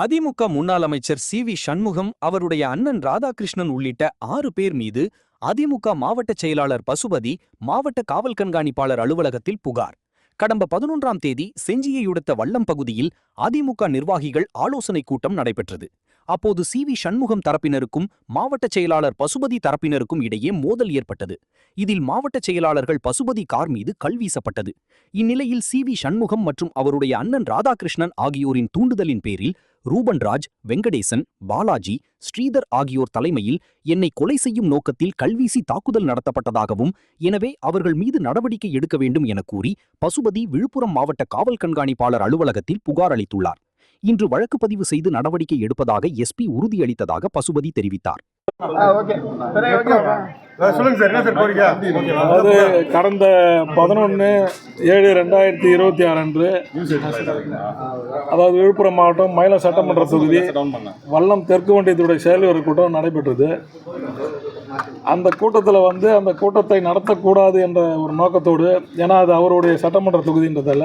அதிமுக முன்னாள் அமைச்சர் சி.வி. சண்முகம் அவருடைய அண்ணன் ராதாகிருஷ்ணன் உள்ளிட்ட 6 பேர் மீது அதிமுக மாவட்ட செயலாளர் பசுபதி மாவட்ட காவல் கண்காணிப்பாளர் அலுவலகத்தில் புகார். கடந்த 11ஆம் தேதி செஞ்சியையுடுத்த வல்லம் பகுதியில் அதிமுக நிர்வாகிகள் ஆலோசனைக் கூட்டம் நடைபெற்றது. அப்போது சி.வி. சண்முகம் தரப்பினருக்கும் மாவட்ட செயலாளர் பசுபதி தரப்பினருக்கும் இடையே மோதல் ஏற்பட்டது. இதில் மாவட்ட செயலாளர்கள் பசுபதி கார் மீது கல் வீசப்பட்டது. இந்நிலையில் சி.வி. சண்முகம் மற்றும் அவருடைய அண்ணன் ராதாகிருஷ்ணன் ஆகியோரின் தூண்டுதலின் பேரில் ரூபன்ராஜ், வெங்கடேசன், பாலாஜி, ஸ்ரீதர் ஆகியோர் தலைமையில் என்னை கொலை செய்யும் நோக்கத்தில் கல்வீசி தாக்குதல் நடத்தப்பட்டதாகவும், எனவே அவர்கள் மீது நடவடிக்கை எடுக்க வேண்டும் என கூறி பசுபதி விழுப்புரம் மாவட்ட காவல் கண்காணிப்பாளர் அலுவலகத்தில் புகார் அளித்துள்ளார். இன்று வழக்கு பதிவு செய்து நடவடிக்கை எடுப்பதாக எஸ்பி உறுதியளித்ததாக பசுபதி தெரிவித்தார். அதாவது கடந்த 11/7/2026 அன்று அதாவது விழுப்புரம் மாவட்டம் மயிலம் சட்டமன்ற தொகுதி வல்லம் தெற்கு ஒன்றியத்துடைய செயல்வீரர் கூட்டம் நடைபெற்றது. அந்த கூட்டத்தில் அந்த கூட்டத்தை நடத்தக்கூடாது என்ற ஒரு நோக்கத்தோடு, ஏன்னா அது அவருடைய சட்டமன்ற தொகுதின்றதால,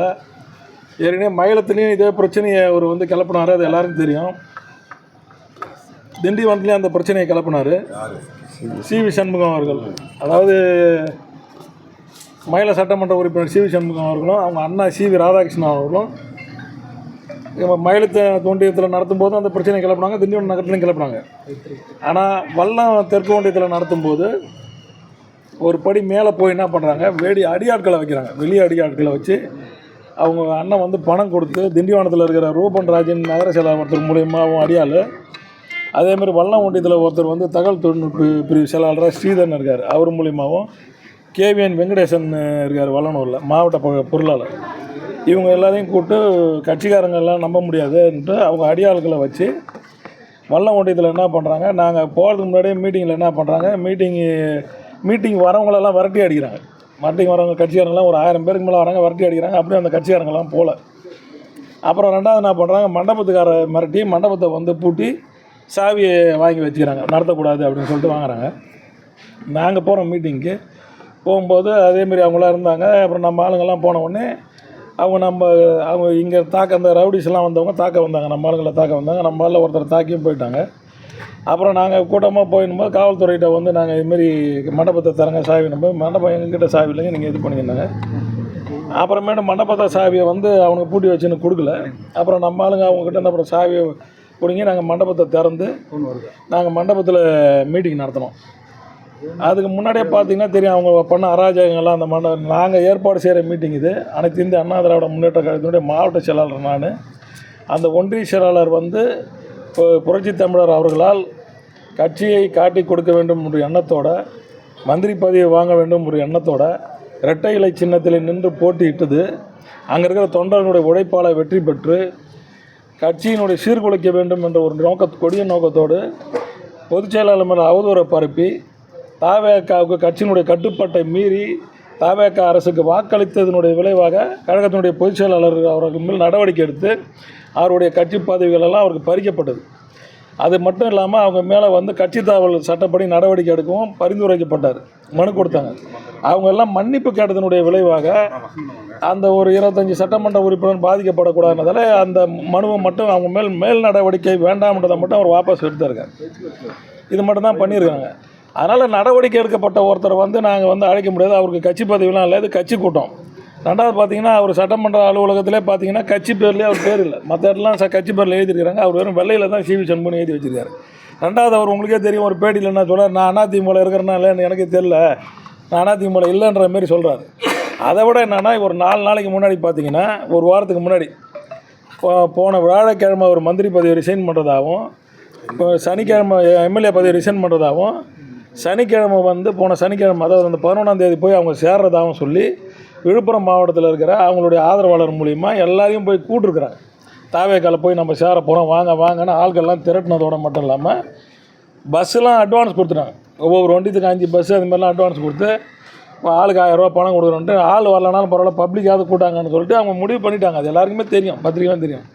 ஏற்கனவே மயிலத்திலையும் இதே பிரச்சனையை அவர் கிளப்பினார். அது எல்லாருக்கும் தெரியும். திண்டிவனத்துலேயும் அந்த பிரச்சனையை கிளப்பினார் சி.வி. சண்முகம் அவர்கள். அதாவது மயில சட்டமன்ற உறுப்பினர் சி.வி. சண்முகம் அவர்களும் அவங்க அண்ணா சி.வி. ராதாகிருஷ்ணன் அவர்களும் மயிலத்தை ஒன்றியத்தில் நடத்தும் போது அந்த பிரச்சனையை கிளப்பினாங்க. திண்டிவனம் நகரத்துலையும் கிளப்பினாங்க. ஆனால் வல்லம் தெற்கு ஒன்றியத்தில் நடத்தும்போது ஒரு படி மேலே போய் என்ன பண்ணுறாங்க, அடியாட்களை வைக்கிறாங்க. வெளியே அடியாட்களை வச்சு அவங்க அண்ணன் பணம் கொடுத்து திண்டிவனத்தில் இருக்கிற ரூபன்ராஜின் நகர செயலாளர் ஒருத்தர் மூலியமாக அடியாள், அதேமாதிரி வல்லம் ஒன்றியத்தில் ஒருத்தர் தகவல் தொழில்நுட்ப பிரிவு செயலாளராக ஸ்ரீதரன் இருக்கார், அவர் மூலியமாகவும் கேவிஎன் வெங்கடேசன் இருக்கார் வல்லனூரில் மாவட்ட பொருளாளர். இவங்க எல்லாரையும் கூப்பிட்டு கட்சிக்காரங்கெல்லாம் நம்ப முடியாதுன்ட்டு அவங்க அடியாள்களை வச்சு வல்லம் ஒன்றியத்தில் என்ன பண்ணுறாங்க, நாங்கள் போகிறதுக்கு முன்னாடியே மீட்டிங்கில் என்ன பண்ணுறாங்க, மீட்டிங் வரவங்களெல்லாம் விரட்டி அடிக்கிறாங்க. வரவங்க கட்சிக்காரங்களாம் ஒரு 1000 பேருக்கு மேலே வராங்க, விரட்டி அடிக்கிறாங்க. அப்படியே அந்த கட்சிக்காரங்கெல்லாம் போகல. அப்புறம் ரெண்டாவது என்ன பண்ணுறாங்க, மண்டபத்துக்கார மிரட்டி மண்டபத்தை பூட்டி சாவியை வாங்கி வச்சுக்கிறாங்க, நடத்தக்கூடாது அப்படின்னு சொல்லிட்டு வாங்குறாங்க. நாங்கள் போகிறோம் மீட்டிங்க்கு. போகும்போது அதேமாரி அவங்களாம் இருந்தாங்க. அப்புறம் நம்ம ஆளுங்கள்லாம் போன உடனே அவங்க இங்கே அந்த ரவுடிஸ்லாம் வந்தவங்க வந்தாங்க, நம்ம ஆளுங்களை வந்தாங்க. நம்ம ஆளில் ஒருத்தர் தாக்கியும் போயிட்டாங்க. அப்புறம் நாங்கள் கூட்டமாக போயிடும்போது காவல்துறையிட்ட நாங்கள் இதுமாரி மண்டபத்தை தரங்க சாவி, மண்டபம் எங்ககிட்ட சாவி இல்லைங்க, நீங்கள் இது பண்ணியிருந்தாங்க. அப்புறமேட்டு மண்டபத்தை சாவியை அவனுக்கு பூட்டி வச்சுன்னு கொடுக்கல. அப்புறம் நம்ம ஆளுங்க அவங்கக்கிட்ட அப்புறம் சாவியை பிடிங்கி நாங்கள் மண்டபத்தை திறந்து நாங்கள் மண்டபத்தில் மீட்டிங் நடத்தினோம். அதுக்கு முன்னாடியே பார்த்தீங்கன்னா தெரியும் அவங்க பண்ண அராஜகங்கள்லாம். அந்த நாங்கள் ஏற்பாடு செய்கிற மீட்டிங் இது. அனைத்து இந்திய அண்ணா திராவிட முன்னேற்ற கழகத்தினுடைய மாவட்ட செயலாளர் நான். அந்த ஒன்றிய செயலாளர் புரட்சி தமிழர் அவர்களால் கட்சியை காட்டி கொடுக்க வேண்டும் என்ற எண்ணத்தோட, மந்திரி பதவியை வாங்க வேண்டும் என்ற எண்ணத்தோட இரட்டை இலை சின்னத்தில் நின்று போட்டியிட்டது. அங்கே இருக்கிற தொண்டர்களுடைய உழைப்பால் வெற்றி பெற்று கட்சியினுடைய சீர்குலைக்க வேண்டும் என்ற ஒரு கொடிய நோக்கத்தோடு பொதுச் செயலாளர் மேலே அவதூறை பரப்பி தவேகாவுக்கு கட்சியினுடைய கட்டுப்பாட்டை மீறி தவேகா அரசுக்கு வாக்களித்ததனுடைய விளைவாக கழகத்தினுடைய பொதுச் செயலாளர் அவர்கள் மேல் நடவடிக்கை எடுத்து அவருடைய கட்சி பதவிகளெல்லாம் அவருக்கு பறிக்கப்பட்டது. அது மட்டும் இல்லாமல் அவங்க மேலே கட்சி தாவல் சட்டப்படி நடவடிக்கை எடுக்கவும் பரிந்துரைக்கப்பட்டார், மனு கொடுத்தாங்க. அவங்க எல்லாம் மன்னிப்பு கேட்டதனுடைய விளைவாக அந்த ஒரு 25 சட்டமன்ற உறுப்பினர் பாதிக்கப்படக்கூடாதுனதால் அந்த மனுவை மட்டும் அவங்க மேல் நடவடிக்கை வேண்டாம்ன்றதை மட்டும் அவர் வாபஸ் எடுத்தாருங்க. இது மட்டும் தான் பண்ணியிருக்காங்க. அதனால் நடவடிக்கை எடுக்கப்பட்ட ஒருத்தரை நாங்கள் அழைக்க முடியாது. அவருக்கு கட்சி பதவியெலாம் இல்லை, இது கட்சி கூட்டம். ரெண்டாவது பார்த்தீங்கன்னா அவர் சட்டமன்ற அலுவலகத்திலே பார்த்தீங்கன்னா கட்சி பேர்லேயே அவர் பேர் இல்லை. மற்ற இடத்துலாம் கட்சி பேரில் எழுதியிருக்கிறாங்க. அவர் வெறும் வெள்ளையில் தான் சி.வி. சண்முகம் எழுதி வச்சிருக்காரு. ரெண்டாவது அவர் உங்களுக்கே தெரியும், ஒரு பேட்டியில் என்ன சொல்கிறார், நான் அதிமுக இருக்கிறேன்னா இல்லைன்னு எனக்கு தெரியல, நான் அதிமுக இல்லைன்ற மாரி சொல்கிறாரு. அதை விட என்னென்னா, ஒரு 4 நாளைக்கு முன்னாடி பார்த்தீங்கன்னா, ஒரு வாரத்துக்கு முன்னாடி போன வியாழக்கிழமை ஒரு மந்திரி பதவி ரிசைன் பண்ணுறதாகவும், இப்போ சனிக்கிழமை எம்எல்ஏ பதவி ரிசைன் பண்ணுறதாகவும், சனிக்கிழமை போன சனிக்கிழமை அதாவது அந்த 11ஆம் தேதி போய் அவங்க சேர்றதாகவும் சொல்லி விழுப்புரம் மாவட்டத்தில் இருக்கிற அவங்களுடைய ஆதரவாளர் மூலிமா எல்லாரையும் போய் கூட்டிருக்கிறாங்க. தாவேக்கால போய் நம்ம சேர போகிறோம், வாங்கன்னு ஆள்கள்லாம் திரட்டினதோடு மட்டும் இல்லாமல் பஸ்ஸெலாம் அட்வான்ஸ் கொடுத்துட்டாங்க. ஒவ்வொரு வண்டியத்துக்கு 5 பஸ்ஸு அது மாதிரிலாம் அட்வான்ஸ் கொடுத்து ஆளுக்கு 1000 ரூபா பணம் கொடுக்குறோன்ட்டு, ஆள் வரலனாலும் பரவாயில்ல பப்ளிக்காவது கூட்டாங்கன்னு சொல்லிட்டு அவங்க முடிவு பண்ணிட்டாங்க. அது எல்லாருக்குமே தெரியும், பத்திரிக்கைலாம் தெரியும்.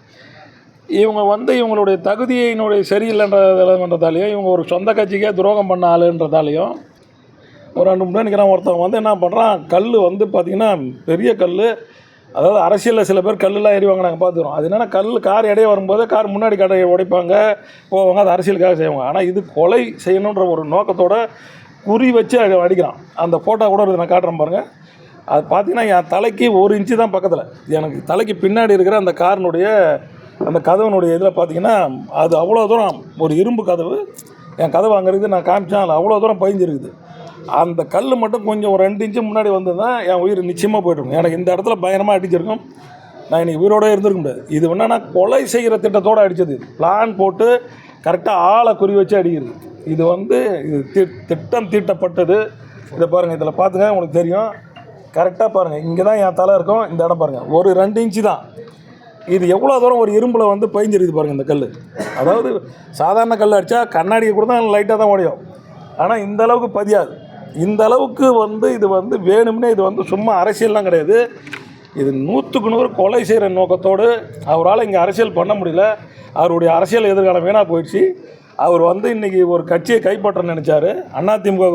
இவங்க இவங்களுடைய தகுதியினுடைய சரியில்லைன்றதாலேயும், இவங்க ஒரு சொந்த கட்சிக்கே துரோகம் பண்ண ஆளுன்றதாலேயும் ஒரு 2 முன்னாடி நிற்கிறான் ஒருத்தன் என்ன பண்ணுறான், கல் பார்த்திங்கன்னா பெரிய கல் அதாவது அரசியலில் சில பேர் கல்லெலாம் எறிவாங்க, நாங்கள் பார்த்துக்கிறோம். அது என்னென்னா கார் இடையே வரும்போது கார் முன்னாடி கடையை உடைப்பாங்க, போவாங்க, அது அரசியலுக்காக செய்வாங்க. ஆனால் இது கொலை செய்யணுன்ற ஒரு நோக்கத்தோட குறி வச்சு அடிக்கிறான். அந்த ஃபோட்டோ கூட இருக்குது, நான் காட்டுறேன் பாருங்கள். அது பார்த்தீங்கன்னா என் தலைக்கு 1 இன்ச்சு தான் பக்கத்தில், எனக்கு தலைக்கு பின்னாடி இருக்கிற அந்த காரினுடைய அந்த கதவுனுடைய இதில் பார்த்தீங்கன்னா அது அவ்வளோ தூரம், ஒரு இரும்பு கதவு, என் கதவு அங்கே இருக்குது, நான் காமிச்சேன், அதில் அவ்வளோ தூரம் பதிஞ்சிருக்குது. அந்த கல் மட்டும் கொஞ்சம் ஒரு 2 இன்ச்சு முன்னாடி வந்து தான் என் உயிர் நிச்சயமாக போய்ட்டுருக்கும். எனக்கு இந்த இடத்துல பயங்கரமாக அடிச்சிருக்கும், நான் இன்றைக்கி உயிரோடு இருந்திருக்க முடியாது. இது என்னன்னா கொலை செய்கிற திட்டத்தோடு அடித்தது, பிளான் போட்டு கரெக்டாக ஆளை குறி வச்சு அடிக்கிறது. இது இது திட்டம் தீட்டப்பட்டது. இதை பாருங்கள், இதில் பார்த்துங்க, உங்களுக்கு தெரியும். கரெக்டாக பாருங்கள், இங்கே தான் என் தலை இருக்கும், இந்த இடம் பாருங்கள், ஒரு 2 இன்ச்சு தான். இது எவ்வளோ தூரம் ஒரு இரும்பில் பதிஞ்சிருக்குது பாருங்கள் இந்த கல். அதாவது சாதாரண கல் அடித்தா கண்ணாடியை கூட தான் லைட்டாக தான் உடையும், ஆனால் இந்த அளவுக்கு பதியாது. இந்த அளவுக்கு இது வேணும்னே, இது சும்மா அரசியல்லாம் கிடையாது. இது 100க்கு 100 கொலை செய்கிற நோக்கத்தோடு அவரால் இங்கே அரசியல் பண்ண முடியல. அவருடைய அரசியல் எதிர்காலம் வீணாக போயிடுச்சு. அவர் இன்றைக்கி ஒரு கட்சியை கைப்பற்ற நினச்சார், அதிமுக